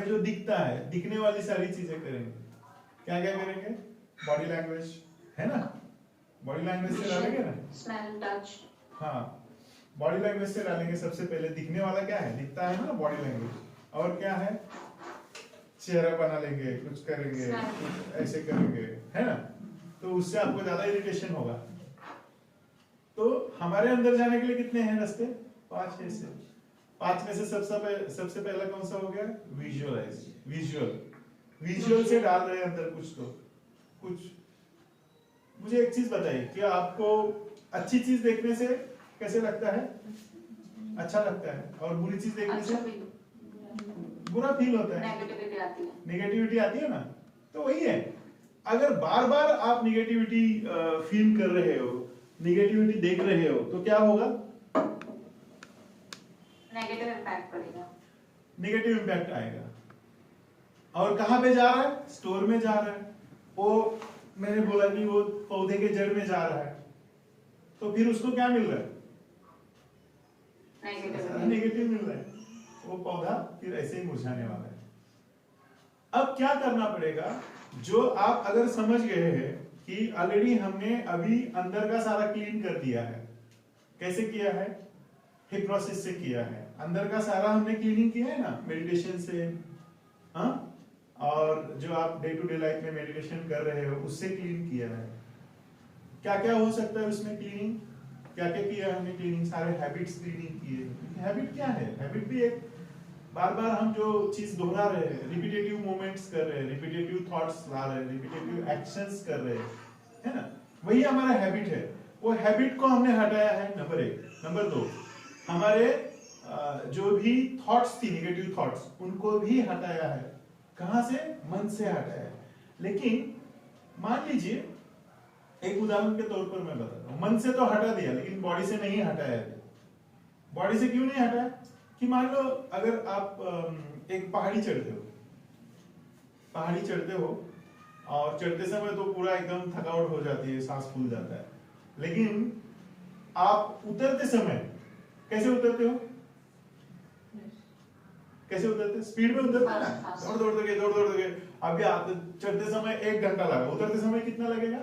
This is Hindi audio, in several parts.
हमें जो दिखता है, दिखने वाली सारी चीजें करेंगे। क्या क्या करेंगे? बॉडी लैंग्वेज, है ना, बॉडी लैंग्वेज से डालेंगे ना, स्मेल, टच। हाँ, बॉडी लैंग्वेज से डालेंगे। सबसे पहले दिखने वाला क्या है, दिखता है ना बॉडी लैंग्वेज, और क्या है, चेहरा बना लेंगे, कुछ करेंगे, कुछ ऐसे करेंगे, है ना, तो उससे आपको ज्यादा इरिटेशन होगा। तो हमारे अंदर जाने के लिए कितने हैं रास्ते? 5 ऐसे। 5 में से सबसे पहला कौन सा हो गया? विजुअलाइज, विजुअल से डाल रहे हैं अंदर कुछ, तो कुछ। मुझे एक चीज बताइए, क्या आपको अच्छी चीज देखने से कैसे लगता है? अच्छा लगता है। और बुरी चीज देखने से बुरा फील होता है, नेगेटिविटी आती है ना। तो वही है, अगर बार बार आप निगेटिविटी फील कर रहे हो, निगेटिविटी देख रहे हो, तो क्या होगा? नेगेटिव इम्पैक्ट पड़ेगा, नेगेटिव इम्पैक्ट आएगा। और कहां पे जा रहा है? स्टोर में जा रहा है। वो मैंने बोला कि वो पौधे के जड़ में जा रहा है, तो फिर उसको क्या मिल रहा है? नेगेटिव मिल रहा है। वो पौधा फिर ऐसे ही मुरझाने वाला है। अब क्या करना पड़ेगा? जो आप अगर समझ गए हैं कि ऑलरेडी हमने अभी अंदर का सारा क्लीन कर दिया है। कैसे किया है? हिप्नोसिस से किया है। अंदर का सारा हमने क्लीनिंग किया है ना, मेडिटेशन से, हाँ, और जो आप डे टू डे लाइफ में मेडिटेशन कर रहे हो उससे क्लीन किया है। क्या क्या हो सकता है उसमें क्लीनिंग? क्या क्या किया हमने क्लीनिंग? सारे हैबिट्स क्लीनिंग किए। हैबिट क्या है? हैबिट भी एक बार बार हम जो चीज दोहरा रहे हैं, रिपीटेटिव मूवमेंट्स कर रहे हैं, रिपीटेटिव थॉट्स ला रहे हैं, रिपीटेटिव एक्शंस कर रहे हैं, है ना, वही हमारा हैबिट है। वो हैबिट को हमने हटाया है, नंबर 1। नंबर 2, हमारे जो भी थॉट्स थी, नेगेटिव थॉट्स, उनको भी हटाया है। कहां से? मन से हटाया है। लेकिन मान लीजिए, एक उदाहरण के तौर पर मैं बताता हूं, मन से तो हटा दिया लेकिन बॉडी से नहीं हटाया है। बॉडी से क्यों नहीं हटाया? कि मान लो अगर आप एक पहाड़ी चढ़ते हो और चढ़ते समय तो पूरा एकदम थकावट हो जाती है, सांस फूल जाता है, लेकिन आप उतरते समय कैसे उतरते हो? कैसे उतरते? स्पीड में उतरते हैं ना, दौड़ के। अभी आप चढ़ते समय 1 घंटा लगा, उतरते समय कितना लगेगा?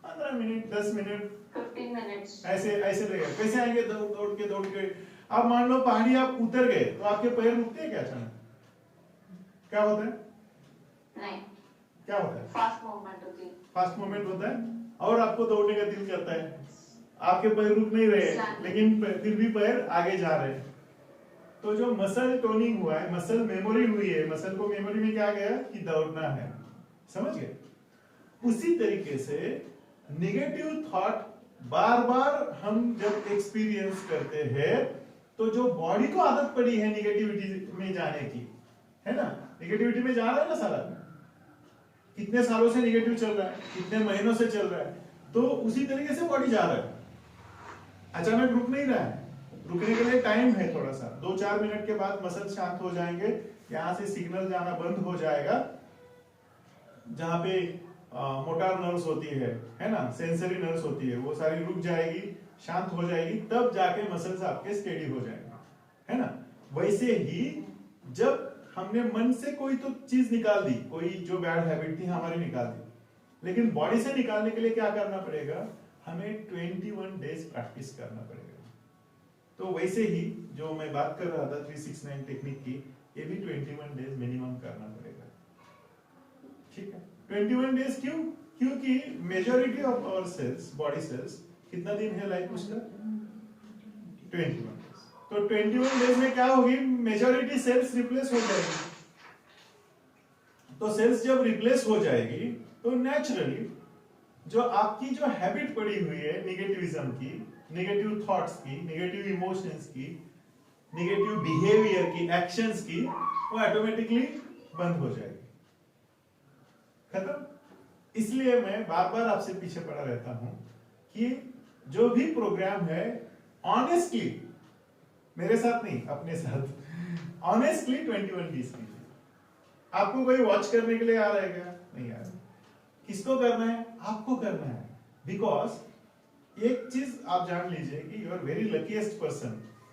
15 मिनट, 10 मिनट, 15 मिनट्स, ऐसे लगेगा। कैसे आएंगे? दौड़ के। अब मान लो पहाड़ी आप उतर गए, तो आपके पैर रुकते हैं क्या अचानक? क्या होता है? नहीं। क्या होता है? फास्ट मूवमेंट होती है। फास्ट मूवमेंट होता है, और आपको दौड़ने का दिल करता है। आपके पैर रुक नहीं रहे, लेकिन फिर भी पैर आगे जा रहे हैं। तो जो मसल टोनिंग हुआ है, मसल मेमोरी हुई है, मसल को मेमोरी में क्या गया कि दौड़ना है। समझ गए? उसी तरीके से नेगेटिव थॉट बार बार हम जब एक्सपीरियंस करते हैं, तो जो बॉडी को आदत पड़ी है निगेटिविटी में जाने की, है ना, निगेटिविटी में जा रहा है ना सारा, कितने सालों से निगेटिव चल रहा है, कितने महीनों से चल रहा है, तो उसी तरीके से बॉडी जा रहा है, अचानक रुक नहीं रहा है। रुकने के लिए टाइम है थोड़ा सा, 2-4 मिनट के बाद मसल शांत हो जाएंगे, यहां से सिग्नल जाना बंद हो जाएगा, जहां पे मोटार नर्व्स होती है ना, सेंसरी नर्व्स होती है, वो सारी रुक जाएगी, शांत हो जाएगी, तब जाके मसल्स आपके स्टेडी हो जाएंगे, है ना। वैसे ही जब हमने मन से कोई तो चीज निकाल दी, कोई जो बैड हैबिट थी हमारी निकाल दी, लेकिन बॉडी से निकालने के लिए क्या करना पड़ेगा? हमें 21 डेज प्रैक्टिस करना पड़ेगा। तो वैसे ही जो मैं बात कर रहा था 369 टेक्निक की, ये भी 21 डेज मिनिमम करना पड़ेगा। ठीक है, 21 डेज क्यों? क्योंकि majority of our cells, body cells, कितना दिन है लाइफ उसका? 21 डेज। तो 21 डेज में क्या होगी? मेजॉरिटी सेल्स रिप्लेस हो जाएगी। तो सेल्स जब रिप्लेस हो जाएगी, तो नेचुरली जो आपकी जो हैबिट पड़ी हुई है निगेटिविज्म की, नेगेटिव थॉट्स की, नेगेटिव इमोशंस की, नेगेटिव बिहेवियर की, एक्शंस की, वो ऑटोमेटिकली बंद हो जाएगी, खत्म। इसलिए मैं बार बार आपसे पीछे पड़ा रहता हूं कि जो भी प्रोग्राम है, ऑनेस्टली, मेरे साथ नहीं, अपने साथ ऑनेस्टली 21 डेज कीजिए। आपको कोई वॉच करने के लिए आ रहा है क्या? नहीं आ रहा। किसको करना है? आपको करना है। बिकॉज एक चीज आप जान लीजिए कि you are very luckiest person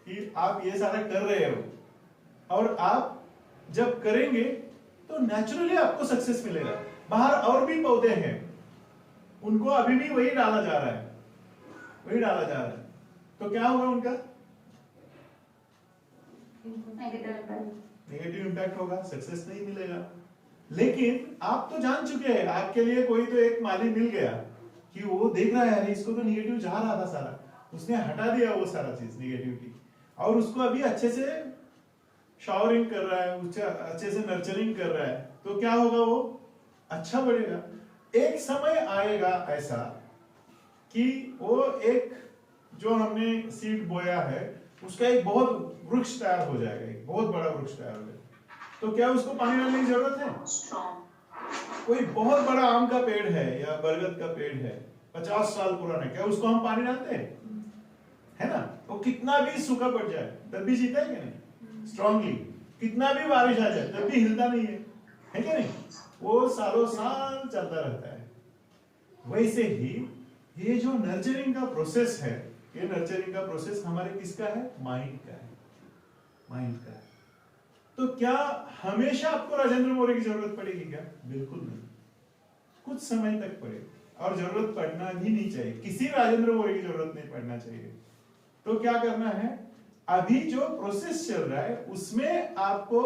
कि आप ये सारा कर रहे हो, और आप जब करेंगे तो नेचुरली आपको सक्सेस मिलेगा। बाहर और भी पौधे हैं, उनको अभी भी वही डाला जा रहा है, वही डाला जा रहा है, तो क्या होगा उनका नेगेटिव इम्पैक्ट। नेगेटिव इम्पैक्ट होगा, सक्सेस नहीं मिलेगा। लेकिन आप तो जान चुके हैं, आपके लिए कोई तो एक माली मिल गया कि वो देख रहा है इसको तो निगेटिव जा रहा था सारा, उसने हटा दिया वो सारा चीज निगेटिविटी, और उसको अभी अच्छे से शावरिंग कर रहा है, उससे अच्छे से नर्चरिंग कर रहा है, तो क्या होगा, वो अच्छा बढ़ेगा। एक समय आएगा ऐसा कि वो एक जो हमने सीड बोया है उसका एक बहुत वृक्ष तैयार हो जाएगा, एक बहुत बड़ा वृक्ष तैयार हो जाएगा। तो क्या उसको पानी डालने की जरूरत है? स्ट्रॉन्ग। कोई बहुत बड़ा आम का पेड़ है या बरगद का पेड़ है, 50 साल पुराना, क्या उसको हम पानी डालते हैं? है ना? वो कितना भी सूखा पड़ जाए तब भी जीता है कि नहीं? स्ट्रांगली। कितना भी बारिश आ जाए तब भी हिलता नहीं है कि नहीं? वो सालों साल चलता रहता है। वैसे ही ये जो नर्चरिंग का प्रोसेस है, ये नर्चरिंग का प्रोसेस हमारे किसका है? माइंड का है, माइंड का है। तो क्या हमेशा आपको राजेंद्र मोरे की जरूरत पड़ेगी क्या? बिल्कुल नहीं, कुछ समय तक पड़े, और जरूरत पड़ना भी नहीं चाहिए, किसी राजेंद्र मोरे की जरूरत नहीं पड़ना चाहिए। तो क्या करना है, अभी जो प्रोसेस चल रहा है उसमें आपको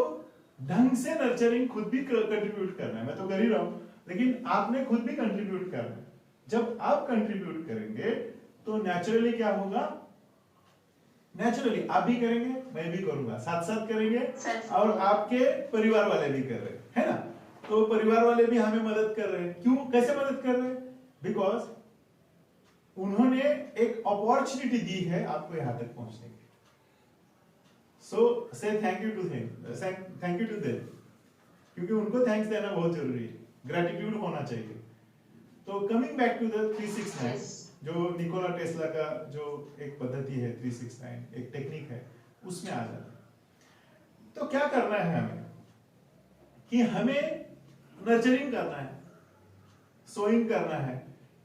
ढंग से नर्चरिंग खुद भी कंट्रीब्यूट करना है। मैं तो कर ही रहा हूं, लेकिन आपने खुद भी कंट्रीब्यूट करना है। जब आप कंट्रीब्यूट करेंगे तो नेचुरली क्या होगा, नेचुरली आप भी करेंगे, मैं भी करूंगा, साथ साथ करेंगे, और आपके परिवार वाले भी कर रहे हैं, है ना? तो परिवार वाले भी हमें मदद कर रहे हैं। क्यों, कैसे मदद कर रहे हैं? बिकॉज उन्होंने एक अपॉर्चुनिटी दी है आपको यहां तक पहुंचने की। So say thank you to him, thank you to them, क्योंकि उनको थैंक्स देना बहुत जरूरी है, ग्रेटिट्यूड होना चाहिए। तो कमिंग बैक टू द 369, जो निकोला टेस्ला का जो एक पद्धति है 369, एक टेक्निक है, उसमें आ जाना है। तो क्या करना है हमें, कि हमें नर्चरिंग करना है, सोइंग करना है।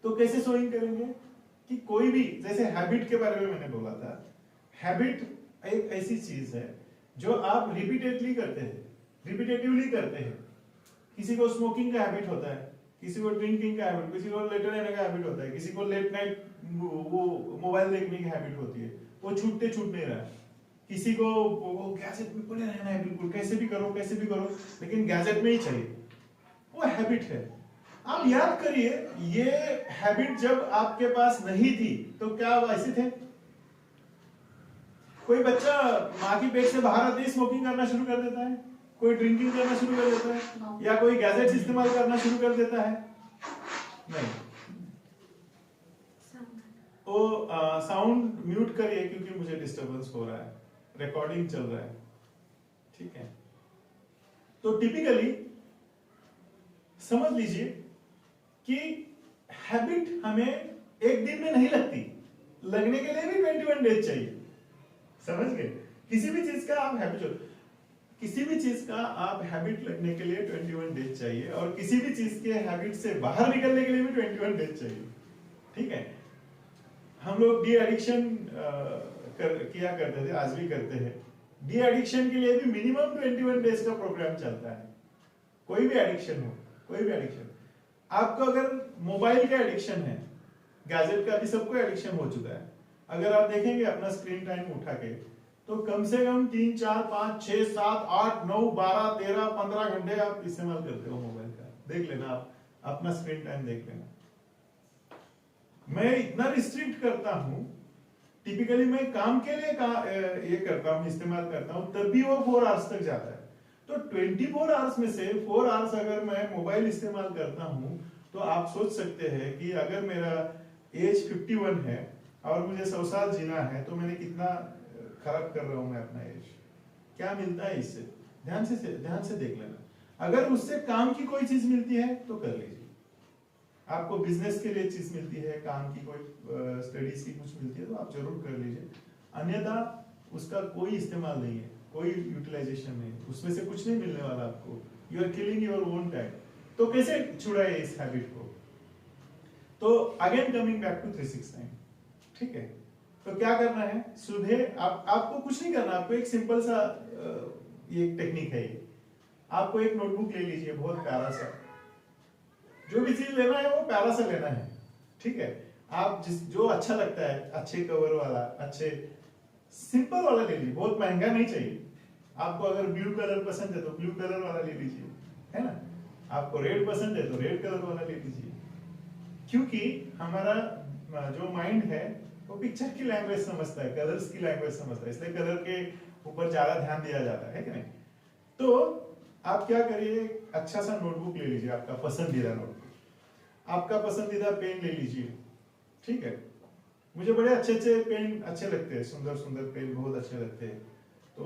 तो कैसे सोइंग करेंगे, कि कोई भी, जैसे हैबिट के बारे में मैंने बोला था, हैबिट एक ऐसी चीज है जो आप रिपीटेडली करते हैं, रिपीटेटिवली करते हैं। किसी को स्मोकिंग का हैबिट होता है, किसी को ड्रिंकिंग का हैबिट, किसी को लेटे रहने का हैबिट होता है, किसी को लेट नाइट वो मोबाइल देखने की हैबिट होती है, वो छूटते छूट नहीं रहा। किसी को वो गैजेट में पड़े रहना है, बिल्कुल कैसे भी करो कैसे भी करो, लेकिन गैजेट में ही चाहिए, वो हैबिट है। आप याद करिए, ये हैबिट जब आपके पास नहीं थी तो क्या आप ऐसे थे? कोई बच्चा माँ की पेट से बाहर आते ही स्मोकिंग करना शुरू कर देता है, कोई ड्रिंकिंग करना शुरू कर देता है, या कोई गैजेट्स इस्तेमाल करना शुरू कर देता है? नहीं। वो साउंड म्यूट करिए, क्योंकि मुझे डिस्टरबेंस हो रहा है, रिकॉर्डिंग चल रहा है, ठीक है? तो टिपिकली समझ लीजिए कि हैबिट हमें एक दिन में नहीं लगती, लगने के लिए भी 21 डेज चाहिए। समझ गए? किसी भी चीज का आप हैबिट, किसी भी चीज का आप हैबिट लगने के लिए 21 डेज चाहिए, और किसी भी चीज के हैबिट से बाहर निकलने के लिए भी 21 डेज चाहिए, ठीक है? हम लोग डी एडिक्शन किया करते थे, आज भी करते हैं। डी एडिक्शन के लिए भी मिनिमम 21 डेज का प्रोग्राम चलता है। कोई भी एडिक्शन हो, कोई भी एडिक्शन, आपको अगर मोबाइल का एडिक्शन है, गैजेट का भी सबको एडिक्शन हो चुका है, अगर आप देखेंगे अपना स्क्रीन टाइम उठा के, तो कम से कम 3, 4, 5, 6, 7, 8, 9, 12, 13, 15 घंटे आप इस्तेमाल करते हो मोबाइल का। देख लेना, आप अपना स्क्रीन टाइम देख लेना। मैं इतना रिस्ट्रिक्ट करता हूं, टिपिकली मैं काम के लिए ये करता हूं, इस्तेमाल करता हूं, तब भी वो 4 आवर्स तक जाता है। तो 24 आवर्स में से 4 आवर्स अगर मैं मोबाइल इस्तेमाल करता हूं, तो आप सोच सकते हैं कि अगर मेरा एज 51 है और मुझे 100 साल जीना है, तो मैंने कितना खराब कर रहा हूं मैं अपना एज। क्या मिलता है इससे? ध्यान से देख लेना। अगर उससे काम की कोई चीज मिलती है तो कर लीजिए। आपको बिजनेस के लिए चीज मिलती है, काम की कोई स्टडीज की कुछ मिलती है, तो आप जरूर कर लीजिए। अन्यथा उसका कोई इस्तेमाल नहीं है, कोई यूटिलाइजेशन नहीं है, उसमें से कुछ नहीं मिलने वाला आपको। You are killing your own time. तो कैसे छुड़ाए इस हैबिट को? तो अगेन कमिंग बैक टू 369, ठीक है? तो क्या करना है, सुबह आपको कुछ नहीं करना, आपको एक सिंपल सा ये टेक्निक है ये, आपको एक नोटबुक ले लीजिए बहुत प्यारा सा, जो भी चीज लेना है वो प्यारा सा लेना है, ठीक है। आप जो अच्छा लगता है, अच्छे कवर वाला, अच्छे सिंपल वाला ले लीजिए, बहुत महंगा नहीं चाहिए। आपको अगर ब्लू कलर पसंद है तो ब्लू कलर वाला ले लीजिए, है ना। आपको रेड पसंद है तो रेड कलर वाला ले लीजिए, क्योंकि हमारा जो माइंड है वो पिक्चर की लैंग्वेज समझता है, कलर्स की लैंग्वेज समझता है, इसलिए कलर के ऊपर ज्यादा ध्यान दिया जाता है कि नहीं। तो आप क्या करिए, अच्छा सा नोटबुक ले लीजिए, आपका पसंदीदा नोटबुक, आपका पसंदीदा पेन ले लीजिए, ठीक है। मुझे बड़े अच्छे अच्छे पेन अच्छे लगते हैं, सुंदर सुंदर पेन बहुत अच्छे लगते हैं, तो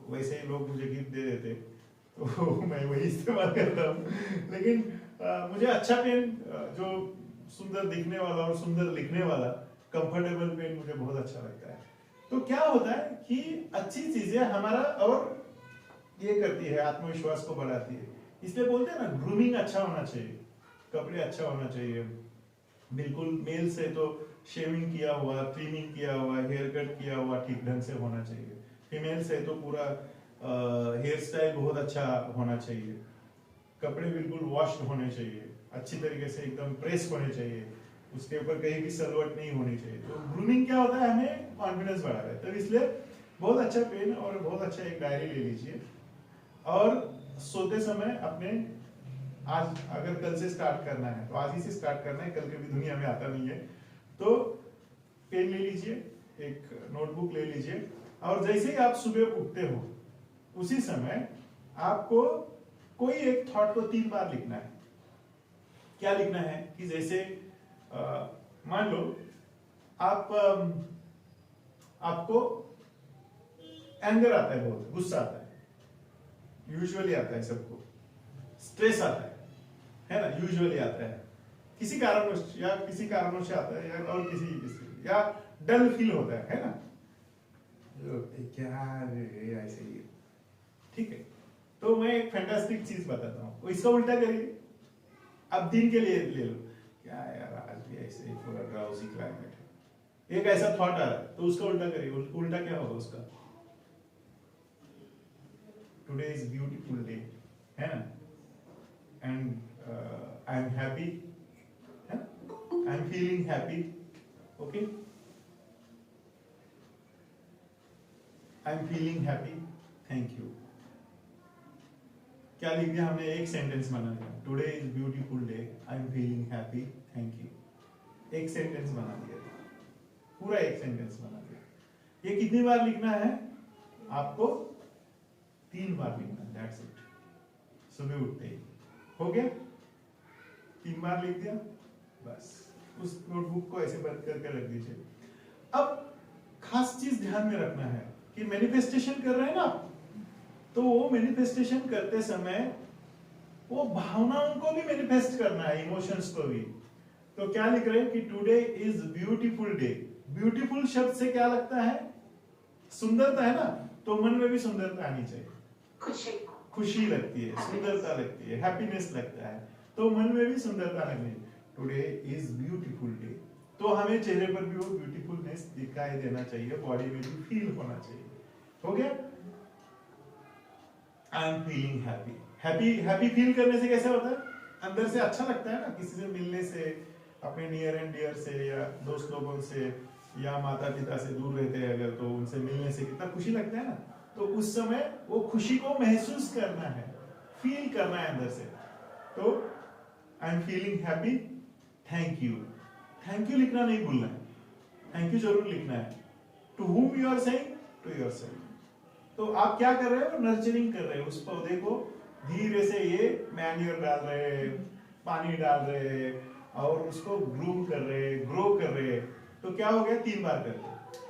वैसे ही लोग मुझे गिफ्ट दे देते तो मैं वही इस्तेमाल करता हूँ। लेकिन मुझे अच्छा पेन, जो सुंदर दिखने वाला और सुंदर लिखने वाला कंफर्टेबल पेन मुझे बहुत अच्छा लगता है। तो क्या होता है कि अच्छी चीजें हमारा और ये करती है, आत्मविश्वास को बढ़ाती है। इसलिए बोलते हैं ना, ग्रूमिंग अच्छा होना चाहिए, कपड़े अच्छा होना चाहिए, बिल्कुल मेल से तो शेविंग किया हुआ, ट्रिमिंग किया हुआ, हेयर कट किया हुआ ठीक ढंग से होना चाहिए। फीमेल से तो पूरा हेयर स्टाइल बहुत अच्छा होना चाहिए, कपड़े बिल्कुल वॉश्ड होने चाहिए, अच्छी तरीके से एकदम प्रेस होने चाहिए, उसके ऊपर कहीं भी सलवट नहीं होनी चाहिए। तो ग्रूमिंग क्या होता है, हमें कॉन्फिडेंस बढ़ाता है। तो इसलिए बहुत अच्छा पेन और बहुत अच्छा एक डायरी ले लीजिए, और सोते समय अपने, आज अगर कल से स्टार्ट करना है तो आज ही से स्टार्ट करना है, कल कभी दुनिया में आता नहीं है। तो पेन ले लीजिए, एक नोटबुक ले लीजिए, और जैसे ही आप सुबह उठते हो उसी समय आपको कोई एक थॉट को 3 बार लिखना है। क्या लिखना है कि जैसे मान लो आप आपको एंगर आता है, बहुत गुस्सा आता है, यूजुअली आता है सबको, स्ट्रेस आता है ना, यूजुअली आता है किसी कारणवश, या किसी कारणों से आता है, या और किसी या डल फील होता है ना, क्या ऐसे ही, ठीक है। तो मैं एक फैंटास्टिक चीज बताता हूँ, इसका उल्टा करिए, अब दिन के लिए ले लो, क्या यार आज भी ऐसे ही पूरा ड्राउजी क्लाइमेट है, एक ऐसा थॉट आ रहा है तो उसका उल्टा करिए, उल्टा क्या होगा उसका, टुडे इज ब्यूटीफुल डे, है ना, and I am happy, I am feeling happy, okay, I am feeling happy, thank you. क्या लिख दिया हमने, एक सेंटेंस बना दिया, today is beautiful day, I am feeling happy, thank you. एक सेंटेंस बना दिया, पूरा एक सेंटेंस बना दिया। ये कितनी बार लिखना है आपको, 3 बार लिखना है, दैट्स इट। सुबह उठते ही हो गया, 3 बार लिख दिया, बस उस नोटबुक को ऐसे बंद करके रख दीजिए। अब खास चीज ध्यान में रखना है कि मैनिफेस्टेशन कर रहे हैं ना आप, तो वो मैनिफेस्टेशन करते समय वो भावनाओं को भी मैनिफेस्ट करना है, इमोशंस को भी। तो क्या लिख रहे हैं कि today is beautiful day. Beautiful शब्द से क्या लगता है, सुंदरता है ना, तो मन में भी सुंदरता आनी चाहिए, खुशी लगती है, सुंदरता लगती है, हैप्पीनेस लगता है, तो मन में भी सुंदरता लगनी है। टुडे इज ब्यूटीफुल डे, तो हमें चेहरे पर भी वो ब्यूटीफुलनेस दिखाई देना चाहिए, बॉडी में भी फील होना चाहिए। हो गया, I am feeling happy. Happy feel करने से कैसे होता है, अंदर से अच्छा लगता है ना, किसी से मिलने से, अपने नियर एंड डियर से, या दोस्त लोगों से, या माता पिता से दूर रहते हैं अगर, तो उनसे मिलने से कितना खुशी लगता है ना। तो उस समय वो खुशी को महसूस करना है, फील करना है अंदर से। तो I am feeling happy, thank you. Thank you लिखना नहीं भूलना है, थैंक यू जरूर लिखना है। To whom you are saying, to yourself. तो आप क्या कर रहे हो, नर्चरिंग कर रहे हो उस पौधे को, धीरे से ये मैन्योर डाल रहे हैं, पानी डाल रहे हैं, और उसको ग्रूम कर रहे हैं, ग्रो कर रहे हैं। तो क्या हो गया, 3 बार करके।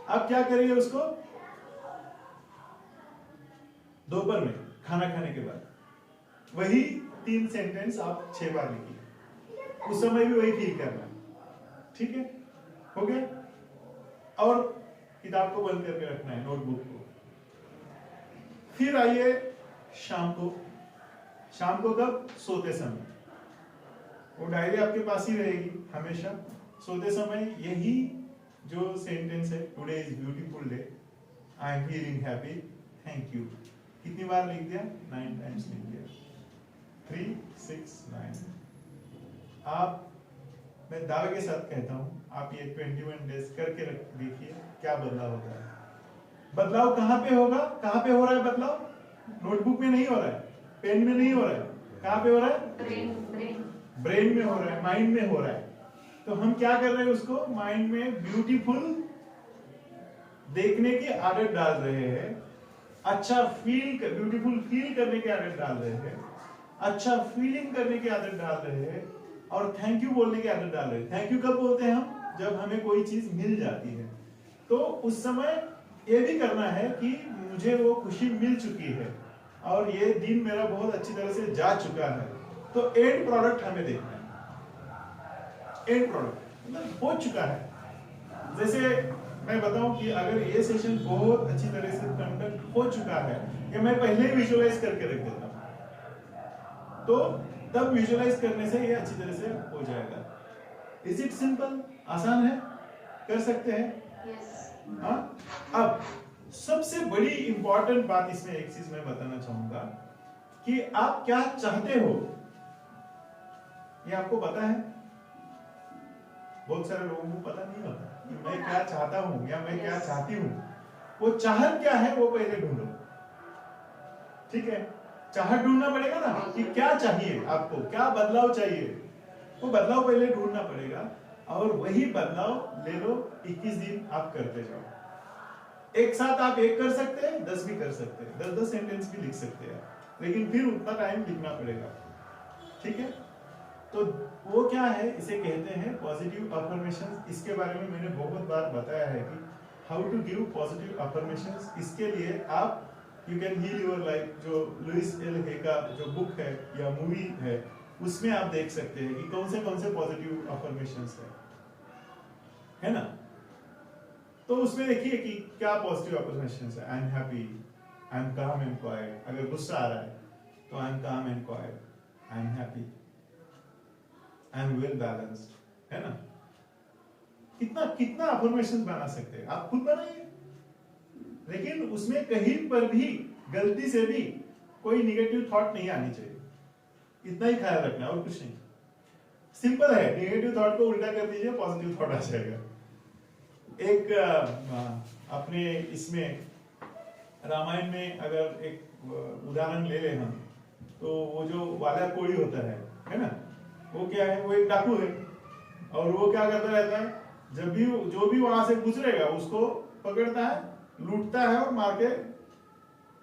अब क्या करिए उसको, दोपहर में खाना खाने के बाद वही 3 सेंटेंस आप 6 बार लिखिए, उस समय भी वही फील करना, ठीक है, हो गया। और किताब को बंद करके रखना है, नोटबुक को। फिर आइए शाम को कब, सोते समय। वो डायरी आपके पास ही रहेगी हमेशा। सोते समय यही जो सेंटेंस है, today is beautiful day, I am feeling happy, thank you, कितनी बार लिख दिया? 9 टाइम्स लिख दिया। 3 6 9। आप, मैं दावे के साथ कहता हूं, आप ये 21 डेज करके देखिए क्या बदलाव होता है। बदलाव कहां पे होगा? कहां पे हो रहा है बदलाव? नोटबुक में नहीं हो रहा है, पेन में नहीं हो रहा है, कहां पे हो रहा है? ब्रेन में हो रहा है, माइंड में हो रहा है। तो हम क्या कर रहे हैं? उसको माइंड में ब्यूटीफुल देखने की आदत डाल रहे हैं, अच्छा ब्यूटीफुल फील करने की आदत डाल रहे हैं, अच्छा फीलिंग करने की आदत डाल रहे हैं, और थैंक यू बोलने की आदत डाल रहे हैं। थैंक यू कब बोलते हैं हम? जब हमें कोई चीज मिल जाती है। तो उस समय ये भी करना है कि मुझे वो खुशी मिल चुकी है और ये दिन मेरा बहुत अच्छी तरह से जा चुका है। तो एंड प्रोडक्ट हमें देखना है। एंड प्रोडक्ट मतलब हो चुका है। जैसे मैं बताऊं कि अगर ये सेशन बहुत अच्छी तरह से कंडक्ट हो चुका है, कि मैं पहले ही विजुअलाइज करके रख देता हूं, तो तब विजुअलाइज करने से ये अच्छी तरह से हो जाएगा। Is it simple? आसान है, कर सकते हैं। हाँ, अब सबसे बड़ी इंपॉर्टेंट बात इसमें एक चीज मैं बताना चाहूंगा कि आप क्या चाहते हो, ये आपको पता है? बहुत सारे लोगों को पता नहीं होता कि मैं क्या चाहता हूं या मैं क्या चाहती हूं। वो चाहत क्या है वो पहले ढूंढो, ठीक है? चाहत ढूंढना पड़ेगा ना कि क्या चाहिए आपको, क्या बदलाव चाहिए, वो बदलाव पहले ढूंढना पड़ेगा। और वही बदलाव ले लो, 21 दिन आप करते जाओ। एक साथ आप एक कर सकते हैं, 10 भी कर सकते हैं, 10-10 सेंटेंस भी लिख सकते हैं, लेकिन फिर उतना टाइम लिखना पड़ेगा, ठीक है? तो वो क्या है, इसे कहते हैं पॉजिटिव अफर्मेशंस। इसके बारे में मैंने बहुत बार बताया है कि how to give positive affirmations. इसके लिए आप you can heal your life, जो लुइस एल हे का जो बुक है या मूवी है, उसमें आप देख सकते हैं कि कौन से पॉजिटिव अफर्मेशंस है ना? तो उसमें देखिए कि क्या पॉजिटिव अफर्मेशंस है। I am happy, I am काम एंड क्वाइट। अगर गुस्सा आ रहा है तो आई एम काम and quite, I am happy, I am well balanced, है ना? कितना अफर्मेशन बना सकते हैं आप, खुद बनाइए। लेकिन उसमें कहीं पर भी गलती से भी कोई निगेटिव थॉट नहीं आनी चाहिए, इतना ही ख्याल रखना, और कुछ नहीं। सिंपल है, निगेटिव थॉट को उल्टा कर दीजिए, पॉजिटिव थॉट आ जाएगा। एक अपने इसमें रामायण में अगर एक उदाहरण ले लें हम, तो वो जो वाला कोड़ी होता है ना, वो क्या है? वो एक डाकू है, और वो क्या करता रहता है, जब भी जो भी वहां से गुजरेगा उसको पकड़ता है, लूटता है और मार के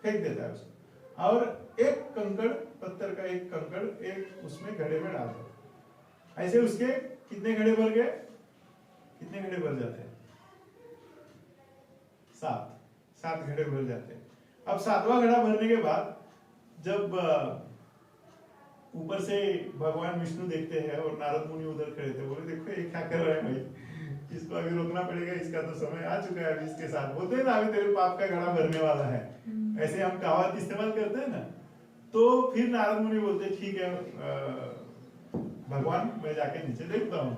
फेंक देता है उसको। और एक कंकड़, पत्थर का एक कंकड़ एक उसमें घड़े में डालता है। ऐसे उसके कितने घड़े भर गए? कितने घड़े भर जाते हैं? 7 घड़े भर जाते हैं। अब 7वां घड़ा भरने के बाद जब ऊपर से भगवान विष्णु देखते हैं और नारद मुनि उधर खड़े थे, बोले देखो ये क्या कर रहा है भाई, इसको अभी रोकना पड़ेगा, इसका तो समय आ चुका है अभी इसके साथ। बोलते हैं ना, अभी तेरे पाप का घड़ा भरने वाला है, ऐसे हम कहावत इस्तेमाल करते हैं ना। तो फिर नारद मुनि बोलते ठीक है भगवान, मैं जाके नीचे देखता हूँ।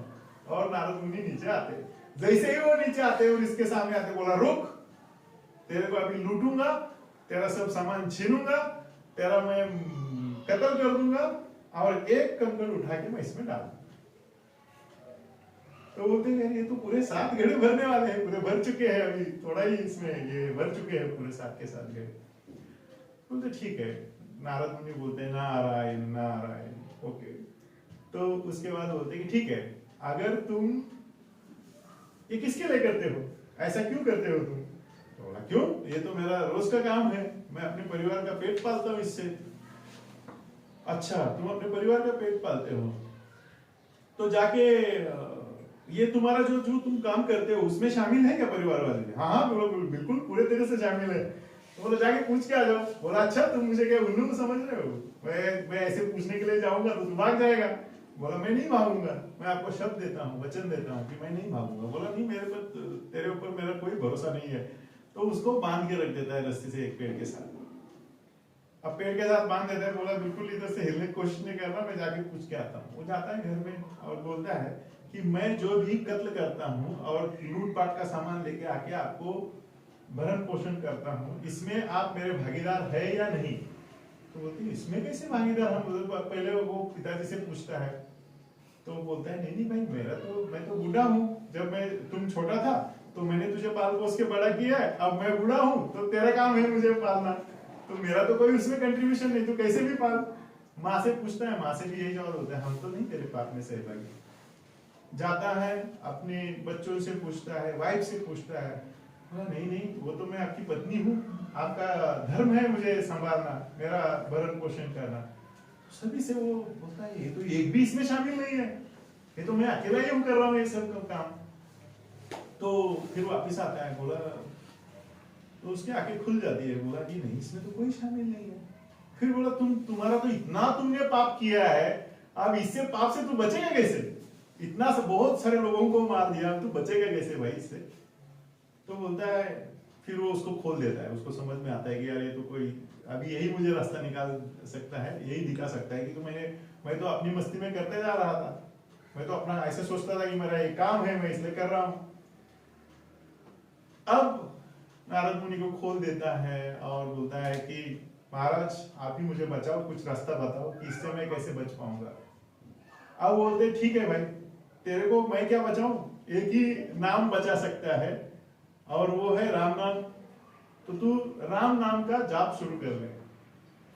और नारद मुनि नीचे आते, जैसे ही वो नीचे आते और इसके सामने आते, बोला रुक, तेरे को अभी लूटूंगा, तेरा सब सामान छीनूंगा, तेरा मैं कत्ल कर दूंगा, और एक कंकड़ उठा के मैं इसमें डाल। तो बोलते हैं ये तो पूरे 7 घड़े भरने वाले हैं, पूरे भर चुके हैं, अभी थोड़ा ही इसमें ये भर चुके हैं पूरे 7 के 7 घड़े। बोलते ठीक है। नारद मुनि बोलते हैं नारायण नारायण, ओके। तो उसके बाद बोलते हैं कि ठीक है, अगर तुम ये किसके लिए करते हो, ऐसा क्यों करते हो तुम? तो बोला क्यों, ये तो मेरा रोज का काम है, मैं अपने परिवार का पेट पालता हूँ इससे। अच्छा, तुम अपने परिवार का पेट पालते हो, तो जाके ये तुम्हारा जो तुम काम करते हो उसमें शामिल है क्या परिवार वाले? हाँ हाँ बिल्कुल पूरे तरह से शामिल है। तो बोला जाके पूछ के आ जाओ। बोला अच्छा, तुम मुझे क्या उल्लू समझ रहे हो? मैं ऐसे पूछने के लिए जाऊंगा तो तू भाग जाएगा। बोला मैं नहीं भागूंगा, मैं आपको शब्द देता हूँ, वचन देता हूँ कि मैं नहीं भागूंगा। बोला नहीं, मेरे पर तेरे ऊपर मेरा कोई भरोसा नहीं है। तो उसको बांध के रख देता है रस्सी से एक पेड़ के साथ। अब पेड़ के साथ बांध देता है, बोला बिल्कुल इधर से हिलने की कोशिश नहीं करना, मैं जाके पूछ के आता हूँ। वो जाता है घर में और बोलता है कि मैं जो भी कत्ल करता हूँ और लूटपाट का सामान लेके आके आपको भरण पोषण करता हूँ, इसमें आप मेरे भागीदार है या नहीं? तो बोलती इसमें कैसे भागीदार हम? पहले वो पिताजी से पूछता है, तो बोलता है नहीं नहीं भाई, मैं तो बूढ़ा हूँ, जब तुम छोटा था तो मैंने तुझे पाल पोस के बड़ा किया है, अब मैं बूढ़ा हूँ तो तेरा काम है मुझे पालना, तो मेरा तो कोई उसमें कंट्रीब्यूशन नहीं, तो कैसे भी पाल। माँ से पूछता है, माँ से भी यही जवाब होता है, हम तो नहीं तेरे पाप में सहभागी। जाता है अपने बच्चों से पूछता है, वाइफ से पूछता है, नहीं नहीं वो तो मैं आपकी पत्नी हूँ, आपका धर्म है मुझे संभालना, मेरा भरण पोषण करना। सभी से वो बोलता है ये तो एक भी इसमें शामिल नहीं है, ये तो मैं अकेला ही कर रहा हूँ ये सब काम। तो फिर वापिस आता है, बोला तो उसकी आंखें खुल जाती है, बोला कि नहीं इसमें तो कोई शामिल नहीं है। फिर बोला तुम्हारा तो इतना तुमने पाप किया है, अब इससे पाप से तू बचेगा कैसे? इतना बहुत सारे लोगों को मार दिया, तू बचेगा कैसे भाई इससे? तो बोलता है, फिर वो उसको खोल देता है, उसको समझ में आता है कि यार ये तो कोई अभी यही मुझे रास्ता निकाल सकता है, यही दिखा सकता है कि मैं तो अपनी मस्ती में करते जा रहा था, मैं तो अपना ऐसे सोचता था कि मेरा ये काम है, मैं इसलिए कर रहा हूं। अब नारद मुनि को खोल देता है और बोलता है कि महाराज आप ही मुझे बचाओ, कुछ रास्ता बताओ कि इससे मैं कैसे बच पाऊंगा। अब बोलते ठीक है भाई, तेरे को मैं क्या बचाऊं, एक ही नाम बचा सकता है और वो है राम नाम। तो तू राम नाम का जाप शुरू कर ले,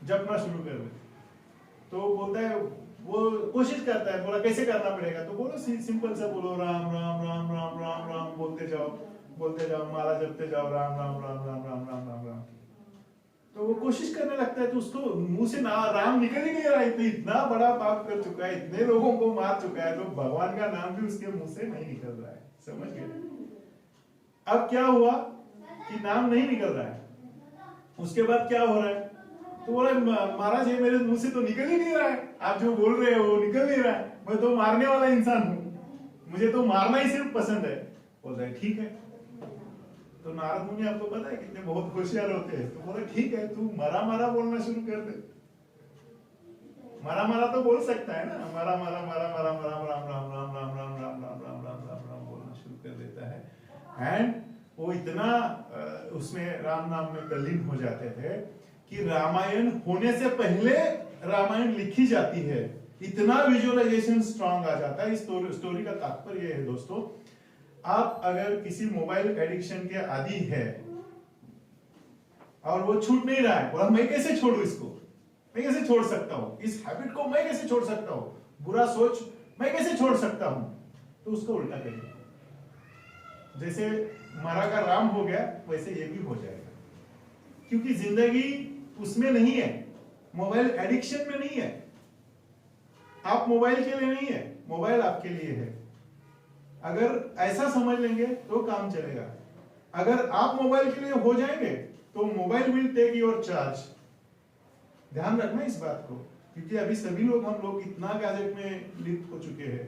जपना शुरू कर ले। तो बोलता है, वो कोशिश करता है, बोला कैसे करना पड़ेगा? तो बोलो सिंपल सा बोलो, राम राम राम राम राम राम बोलते जाओ, माला जपते जाओ, राम राम राम राम राम राम राम राम। तो वो कोशिश करने लगता है, तो उसको मुंह से ना राम निकल ही नहीं रहा है, इतना बड़ा पाप कर चुका है, इतने लोगों को मार चुका है, तो भगवान का नाम भी उसके मुंह से नहीं निकल रहा है। समझ गए? अब क्या हुआ कि नाम नहीं निकल रहा है, उसके बाद क्या हो रहा है? तो बोला महाराज ये मेरे मुंह से तो निकल ही नहीं रहा है, आप जो बोल रहे हो वो निकल नहीं रहा है, मैं तो मारने वाला इंसान हूँ, मुझे तो मारना ही सिर्फ पसंद है। बोलता है ठीक है। तो नारद मुनि आपको पता है कितने बहुत होशियार होते हैं, तो बोला ठीक है तू मरा मारा बोलना शुरू कर दे। मरा मारा तो बोल सकता है ना, मरा मारा मारा मारा मारा राम राम राम राम राम राम राम राम राम राम राम बोलना शुरू कर देता है। एंड वो इतना उसमें राम नाम में तल्लीन हो जाते थे कि रामायण होने से पहले रामायण लिखी जाती है, इतना विजुअलाइजेशन स्ट्रांग आ जाता है। इस स्टोरी का तात्पर्य है दोस्तों, आप अगर किसी मोबाइल एडिक्शन के आदी है और वो छूट नहीं रहा है, बोला मैं कैसे छोड़ू इसको, मैं कैसे छोड़ सकता हूं इस हैबिट को, मैं कैसे छोड़ सकता हूं, बुरा सोच मैं कैसे छोड़ सकता हूं, तो उसको उल्टा करिए। जैसे मरा का राम हो गया वैसे ये भी हो जाएगा, क्योंकि जिंदगी उसमें नहीं है, मोबाइल एडिक्शन में नहीं है। आप मोबाइल के लिए नहीं है, मोबाइल आपके लिए है। अगर ऐसा समझ लेंगे तो काम चलेगा। अगर आप मोबाइल के लिए हो जाएंगे तो mobile will take your charge. ध्यान रखना इस बात को, क्योंकि अभी सभी लोग हम लोग इतना गैजेट में लिप्त हो चुके हैं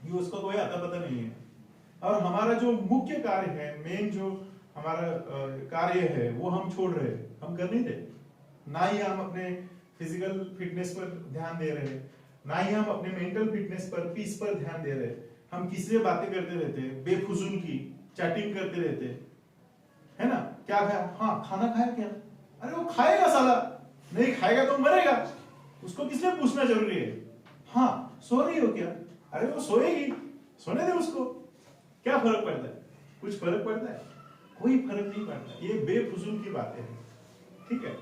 कि उसको कोई आता पता नहीं है। और हमारा जो मुख्य कार्य है, मेन जो हमारा कार्य है वो हम छोड़ रहे हैं, हम कर नहीं रहे। ना ही हम अपने फिजिकल फिटनेस पर ध्यान दे रहे हैं, ना ही हम अपने मेंटल फिटनेस पर, पीस पर ध्यान दे रहे हैं। हम किसी से बातें करते रहते हैं, बेफुजूल की चैटिंग करते रहते हैं, है ना? क्या खाया? हाँ खाना खाया क्या? अरे वो खाएगा साला, नहीं खाएगा तो मरेगा, उसको किसने पूछना जरूरी है? हाँ सो रही हो क्या? अरे वो सोएगी, सोने दे उसको, क्या फर्क पड़ता है? कुछ फर्क पड़ता है? कोई फर्क नहीं पड़ता। ये बेफुजूल की बातें हैं, ठीक है?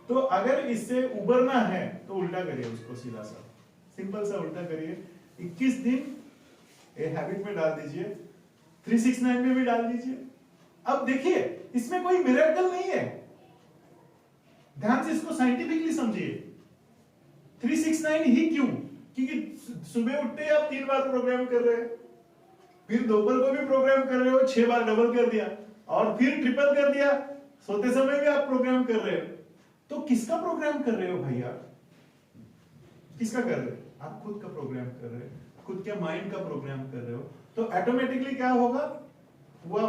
तो अगर इससे उबरना है तो उल्टा करिए उसको, सीधा सा सिंपल सा उल्टा करिए। 21 दिन ये हैबिट में डाल दीजिए, 369 में भी डाल दीजिए। अब देखिए इसमें कोई मिरेकल नहीं है, ध्यान से इसको साइंटिफिकली समझिए। 369 ही क्यों? क्योंकि सुबह उठते ही आप 3 बार प्रोग्राम कर रहे हैं, फिर दोपहर को भी प्रोग्राम कर रहे हो, 6 बार डबल कर दिया, और फिर ट्रिपल कर दिया, सोते समय भी आप प्रोग्राम कर रहे हो। तो किसका प्रोग्राम कर रहे हो भैया? किसका कर रहे हो? आप खुद का प्रोग्राम कर रहे हो, खुद के माइंड का प्रोग्राम कर रहे हो। तो ऑटोमेटिकली क्या होगा? वो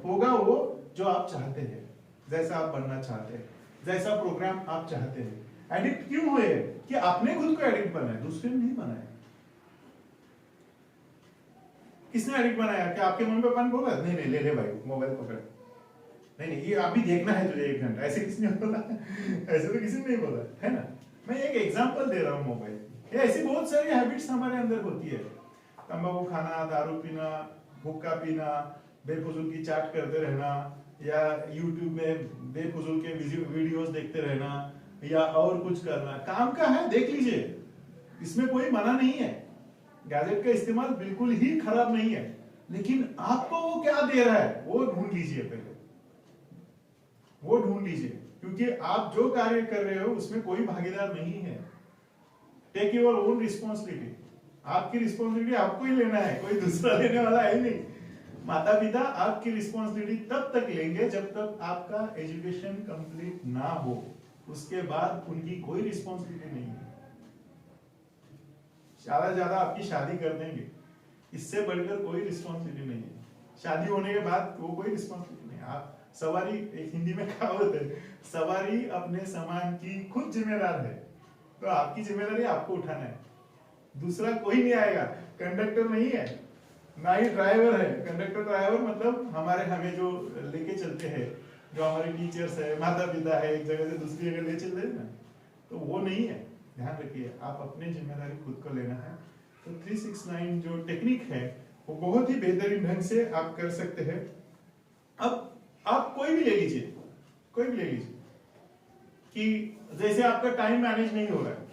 होगा वो जो आप चाहते हैं, जैसा आप बनना चाहते हैं, जैसा प्रोग्राम आप चाहते हैं। एडिक्ट क्यों हुए? कि आपने खुद को एडिक्ट बनाया, दूसरे ने नहीं बनाया। किसने एडिक्ट बनाया? क्या आपके मम्मी पापा ने बोला नहीं नहीं ले ले भाई मोबाइल पकड़? नहीं नहीं, ये अभी देखना है तुझे 1 घंटा, ऐसे किसी ने बोला? ऐसे तो किसी ने नहीं बोला है ना। मैं एक एग्जांपल दे रहा हूँ मोबाइल की। ये ऐसी बहुत सारी हैबिट्स हमारे अंदर होती है। तंबाकू खाना, दारू पीना, हुक्का पीना, बेफजूल की चैट करते रहना, या यूट्यूब में बेफजूल के वीडियोस देखते रहना, या और कुछ करना। काम का है, देख लीजिए, इसमें कोई मना नहीं है। गैजेट का इस्तेमाल बिल्कुल ही खराब नहीं है, लेकिन आपको वो क्या दे रहा है वो ढूंढ लीजिए। पहले वो ढूंढ लीजिए, क्योंकि आप जो कार्य कर रहे हो उसमें कोई भागीदार नहीं है। Take your own responsibility. आपकी रिस्पॉन्सिबिलिटी आपको ही लेना है, कोई दूसरा लेने वाला है नहीं। माता पिता आपकी रिस्पॉन्सिबिलिटी तब तक लेंगे जब तक आपका एजुकेशन कंप्लीट ना हो, उसके बाद उनकी कोई रिस्पॉन्सिबिलिटी नहीं है। ज्यादा से ज्यादा आपकी शादी कर देंगे, इससे बढ़कर कोई रिस्पॉन्सिबिलिटी नहीं है। शादी होने के बाद वो कोई रिस्पॉन्सिबिलिटी नहीं है। आप सवारी, एक हिंदी में कहावत है, सवारी अपने सामान की खुद जिम्मेदार है। तो आपकी जिम्मेदारी आपको उठाना है, दूसरा कोई नहीं आएगा। कंडक्टर नहीं है, ना ही ड्राइवर है। कंडक्टर ड्राइवर मतलब हमें जो लेके चलते हैं, जो हमारे टीचर्स है, माता पिता है, एक जगह से दूसरी जगह ले चलते हैं ना, तो वो नहीं है। ध्यान रखिए, आप अपनी जिम्मेदारी खुद को लेना है। तो 369 जो टेक्निक है वो बहुत ही बेहतरीन ढंग से आप कर सकते हैं। अब आप कोई भी ले लीजिए, कोई भी ले लीजिए, कि जैसे आपका टाइम मैनेज नहीं हो रहा है,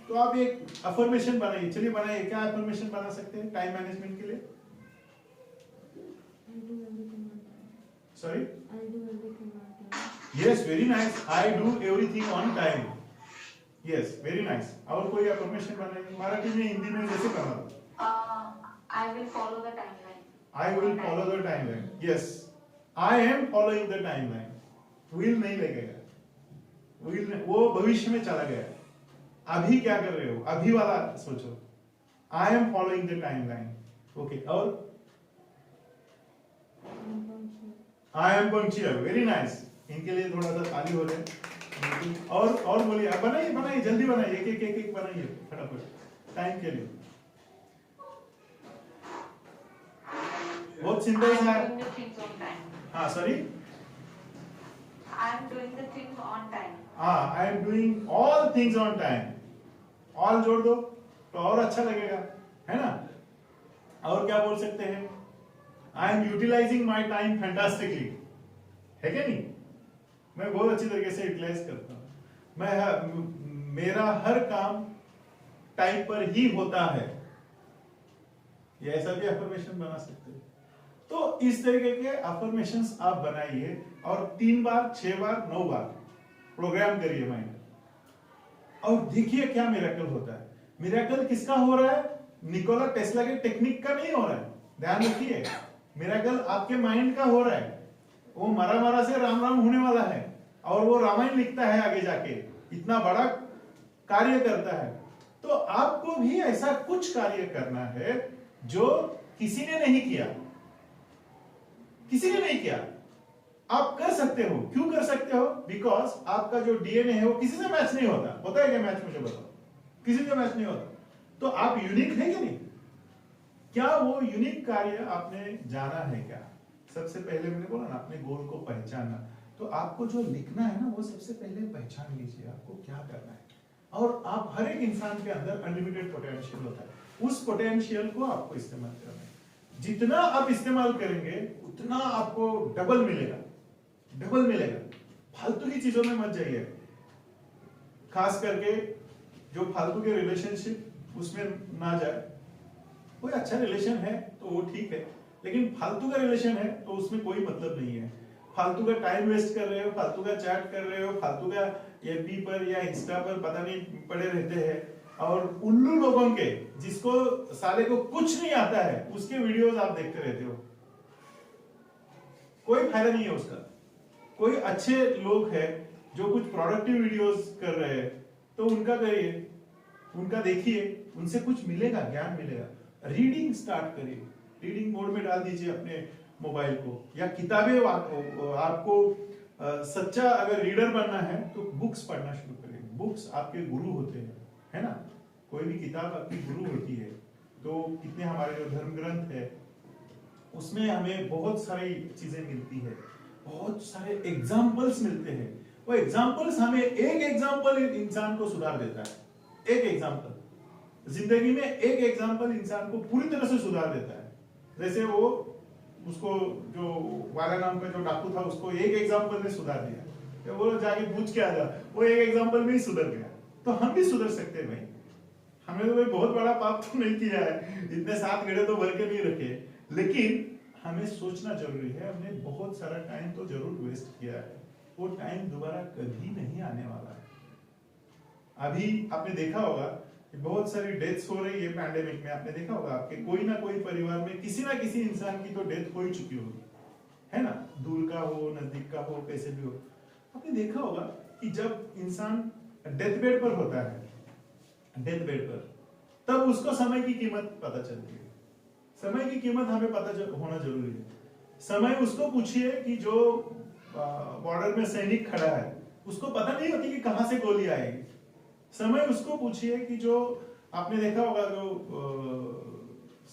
तो आप एक अफर्मेशन बनाइए। चलिए बनाइए, क्या अफर्मेशन बना सकते हैं टाइम मैनेजमेंट के लिए? Sorry, yes, very nice, I do everything on time. Yes, very nice. और कोई अफर्मेशन बनाइए, मराठी में, हिंदी में, जैसे बना दो। I will follow the timeline. I will follow the timeline. Yes, I am following the timeline. Will नहीं लगेगा, will वो भविष्य में चला गया। अभी क्या कर रहे हो, अभी वाला सोचो। I am following the timeline. Okay, और I am punctual. Very nice. इनके लिए थोड़ा सा ताली हो जाए। और बोलिए, आप बनाइए जल्दी बनाइए, एक बनाइए फटाफट टाइम के लिए। बहुत सिंपल है। हाँ, sorry, I am doing the things on time. हाँ, I am doing all things on time. all जोड़ दो तो और अच्छा लगेगा, है ना। और क्या बोल सकते हैं? I am utilizing my time fantastically. है क्या नहीं? मैं बहुत अच्छी तरीके से यूटिलाइज करता हूँ। मेरा हर काम टाइम पर ही होता है। ये ऐसा भी अफर्मेशन बना सकते हैं। तो इस तरीके के अफर्मेशंस आप बनाइए और 3 बार, 6 बार, 9 बार प्रोग्राम करिए माइंड, और देखिए क्या मिरेकल होता है। मिरेकल किसका हो रहा है? निकोला टेस्ला के टेक्निक का नहीं हो रहा है। ध्यान रखिए, मिरेकल आपके माइंड का हो रहा है। वो मरा से राम राम होने वाला है, और वो रामायण लिखता है आगे जाके, इतना बड़ा कार्य करता है। तो आपको भी ऐसा कुछ कार्य करना है जो किसी ने नहीं किया, किसी ने नहीं किया। आप कर सकते हो। क्यों कर सकते हो? बिकॉज आपका जो डीएनए है वो किसी से मैच नहीं होता। होता है क्या मैच? मुझे बताओ, किसी से मैच नहीं होता। तो आप यूनिक है कि नहीं? क्या वो यूनिक कार्य आपने जाना है क्या? सबसे पहले मैंने बोला ना, अपने गोल को पहचानना। तो आपको जो लिखना है ना, वो सबसे पहले पहचान लीजिए आपको क्या करना है। और आप, हर एक इंसान के अंदर अनलिमिटेड पोटेंशियल होता है। उस पोटेंशियल को आपको इस्तेमाल करना है। जितना आप इस्तेमाल करेंगे उतना आपको डबल मिलेगा, डबल मिलेगा। फालतू की चीजों में मत जाइए, खास करके जो फालतू के रिलेशनशिप उसमें ना जाए। कोई अच्छा रिलेशन है तो वो ठीक है, लेकिन फालतू का रिलेशन है तो उसमें कोई मतलब नहीं है। फालतू का टाइम वेस्ट कर रहे हो, फालतू का चैट कर रहे हो, फालतू का एफबी पर या इंस्टा पर पता नहीं पड़े रहते हैं। और उल्लू लोगों के, जिसको साले को कुछ नहीं आता है, उसके वीडियोस आप देखते रहते हो, कोई फायदा नहीं है उसका। कोई अच्छे लोग हैं जो कुछ प्रोडक्टिव वीडियोस कर रहे हैं, तो उनका करिए, उनका देखिए, उनसे कुछ मिलेगा, ज्ञान मिलेगा। रीडिंग स्टार्ट करिए, रीडिंग मोड में डाल दीजिए अपने मोबाइल को, या किताबें। आपको सच्चा अगर रीडर बनना है तो बुक्स पढ़ना शुरू करिए। बुक्स आपके गुरु होते हैं, है ना। कोई भी किताब आपकी गुरु होती है। तो कितने हमारे जो धर्म ग्रंथ है उसमें हमें बहुत सारी चीजें मिलती है। बहुत सारे एग्जाम्पल्स मिलते हैं। वो एग्जाम्पल्स हमें, एक एग्जाम्पल इंसान को सुधार देता है। एक एग्जाम्पल जिंदगी में, एक एग्जाम्पल इंसान को पूरी तरह से सुधार देता है। जैसे वो उसको जो वाला नाम का जो डाकू था, उसको एक एग्जाम्पल ने सुधार दिया, वो जाके पूछ के आ जा, वो एक एग्जाम्पल में ही सुधर गया। तो हम भी सुधर सकते हैं भाई। हमने तो कोई बहुत बड़ा पाप तो नहीं किया है, इतने 7 गड्ढे तो भर के नहीं रखे, लेकिन हमें सोचना जरूरी है। हमने बहुत सारा टाइम तो जरूर वेस्ट किया है, वो टाइम दोबारा कभी नहीं आने वाला है। अभी आपने देखा होगा कि बहुत सारी डेथ्स हो रही है पैंडेमिक में। आपने देखा होगा आपके कोई ना कोई परिवार में किसी ना किसी इंसान की तो डेथ हो ही चुकी होगी, है ना, दूर का हो नजदीक का हो कैसे भी हो। आपने देखा होगा कि जब इंसान डेथ बेड पर होता है, डेथ बेड पर, तब उसको समय की कीमत पता चलती है। समय की कीमत हमें पता होना जरूरी है। समय उसको पूछिए कि जो बॉर्डर में सैनिक खड़ा है, उसको पता नहीं होती कि कहां से गोली आएगी। समय उसको पूछिए कि जो आपने देखा होगा जो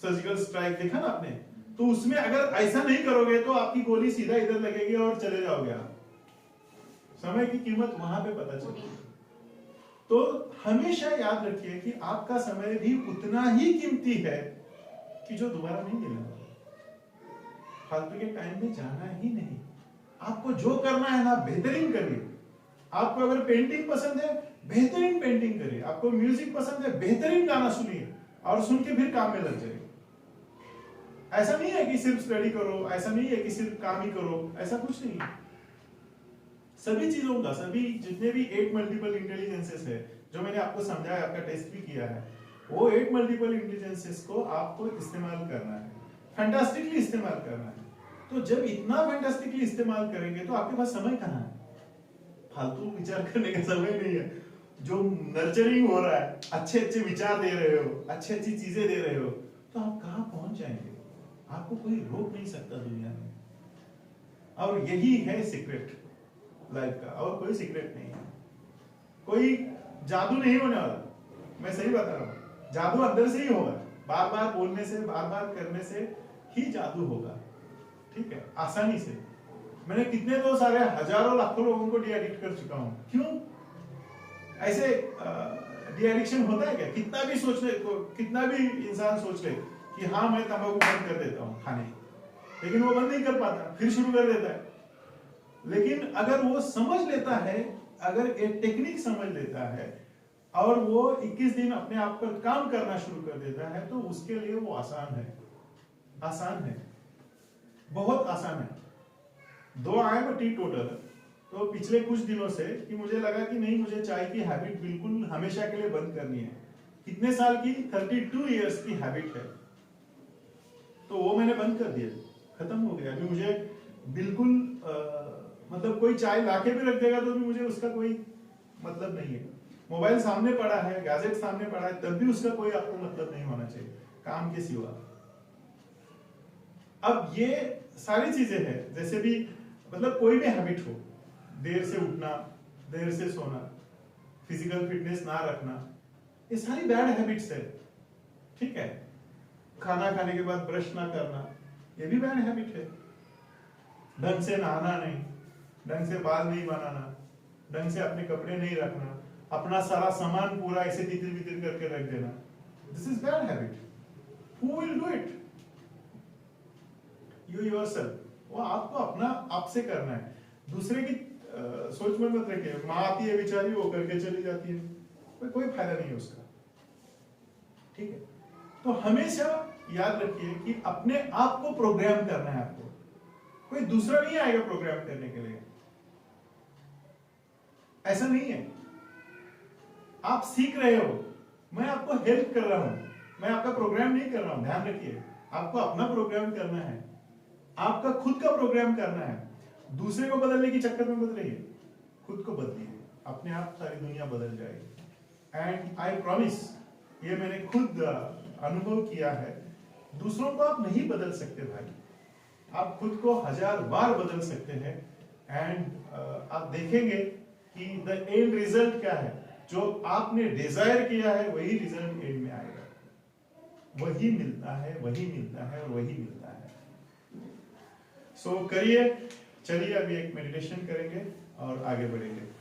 सर्जिकल स्ट्राइक देखा ना आपने, तो उसमें अगर ऐसा नहीं करोगे तो आपकी गोली सीधा इधर लगेगी और चले जाओगे आप। समय की कीमत वहां पे पता चलती है। तो हमेशा याद रखिए कि आपका समय भी उतना ही कीमती है कि जो दोबारा नहीं मिलने वाला। फालतू के टाइम में जाना ही नहीं। आपको जो करना है ना, बेहतरीन करिए। आपको अगर पेंटिंग पसंद है, बेहतरीन पेंटिंग करिए। आपको म्यूजिक पसंद है, बेहतरीन गाना सुनिए और सुन के फिर काम में लग जाइए। ऐसा नहीं है कि सिर्फ स्टडी करो, ऐसा नहीं है कि सिर्फ काम ही करो, ऐसा कुछ नहीं है। सभी चीजों का, सभी जितने भी 8 मल्टीपल इंटेलिजेंसेस है जो मैंने आपको समझाया, आपका टेस्ट भी किया है, वो 8 मल्टीपल इंटेलिजेंसेस को आपको इस्तेमाल करना है, फैंटास्टिकली इस्तेमाल करना है। तो जब इतना फैंटास्टिकली इस्तेमाल करेंगे तो आपके पास समय कहाँ है? फालतू विचार करने का समय नहीं है। जो नर्चरिंग हो रहा है, अच्छे अच्छे विचार दे रहे हो, अच्छी अच्छी चीजें दे रहे हो, तो आप कहाँ पहुंच जाएंगे? आपको कोई रोक नहीं सकता दुनिया में। और यही है सीक्रेट लाइफ का, और कोई सीक्रेट नहीं है। कोई जादू नहीं होने वाला, मैं सही बता रहा हूं। जादू अंदर से ही होगा, बार बार बोलने से, बार बार करने से ही जादू होगा। ठीक है, आसानी से। मैंने कितने तो सारे हजारों लाखों लोगों को डी एडिक्ट कर चुका हूं। क्यों? ऐसे डी एडिक्शन होता है क्या? कितना भी सोच ले, कितना भी इंसान सोच ले कि हाँ मैं तंबाकू बंद कर देता हूँ खाने, लेकिन वो बंद नहीं कर पाता, फिर शुरू कर देता है। लेकिन अगर वो समझ लेता है, अगर एक टेक्निक समझ लेता है और वो 21 दिन अपने आप पर काम करना शुरू कर देता है, तो उसके लिए वो आसान है। आसान है, बहुत आसान है। दो आई एम टी टोटल, तो पिछले कुछ दिनों से कि मुझे लगा कि नहीं, मुझे चाय की हैबिट बिल्कुल हमेशा के लिए बंद करनी है। कितने साल की? 32 इयर्स की हैबिट है, तो वो मैंने बंद कर दिया, खत्म हो गया। अभी मुझे बिल्कुल मतलब कोई चाय लाके भी रख देगा तो भी मुझे उसका कोई मतलब नहीं है। मोबाइल सामने पड़ा है, गैजेट सामने पड़ा है, तब भी उसका कोई आपको मतलब नहीं होना चाहिए काम के सिवा। अब ये सारी चीजें हैं, जैसे भी मतलब कोई भी हैबिट हो, देर से उठना, देर से सोना, फिजिकल फिटनेस ना रखना, ये सारी बैड हैबिट्स है। ठीक है, खाना खाने के बाद ब्रश ना करना, ये भी बैड हैबिट है। ढंग से नहाना नहीं, ढंग से बाल नहीं बनाना, ढंग से अपने कपड़े नहीं रखना, अपना सारा सामान पूरा ऐसे तितिर बितिर करके रख देना, this is bad habit. Who will do it? You yourself. वो आपको अपना आपसे करना है, दूसरे की सोच में मत रखिए। माँ आती है बेचारी, वो करके चली जाती है, कोई फायदा नहीं है उसका। ठीक है, तो हमेशा याद रखिए कि अपने आप को प्रोग्राम करना है आपको, कोई दूसरा नहीं आएगा प्रोग्राम करने के लिए। ऐसा नहीं है। आप सीख रहे हो, मैं आपको हेल्प कर रहा हूं, मैं आपका प्रोग्राम नहीं कर रहा हूं। ध्यान रखिए, आपको अपना प्रोग्राम करना है, आपका खुद का प्रोग्राम करना है। दूसरे को बदलने की चक्कर में मत रहिए, खुद को बदलिए, अपने आप सारी दुनिया बदल जाएगी। एंड आई प्रॉमिस, ये मैंने खुद अनुभव किया है, दूसरों को आप नहीं बदल सकते भाई, आप खुद को 1000 बार बदल सकते हैं। एंड आप देखेंगे कि द एंड रिजल्ट क्या है। जो आपने डिजायर किया है वही रिजल्ट एंड में आएगा, वही मिलता है, वही मिलता है और वही मिलता है। सो करिए, चलिए अभी एक मेडिटेशन करेंगे और आगे बढ़ेंगे।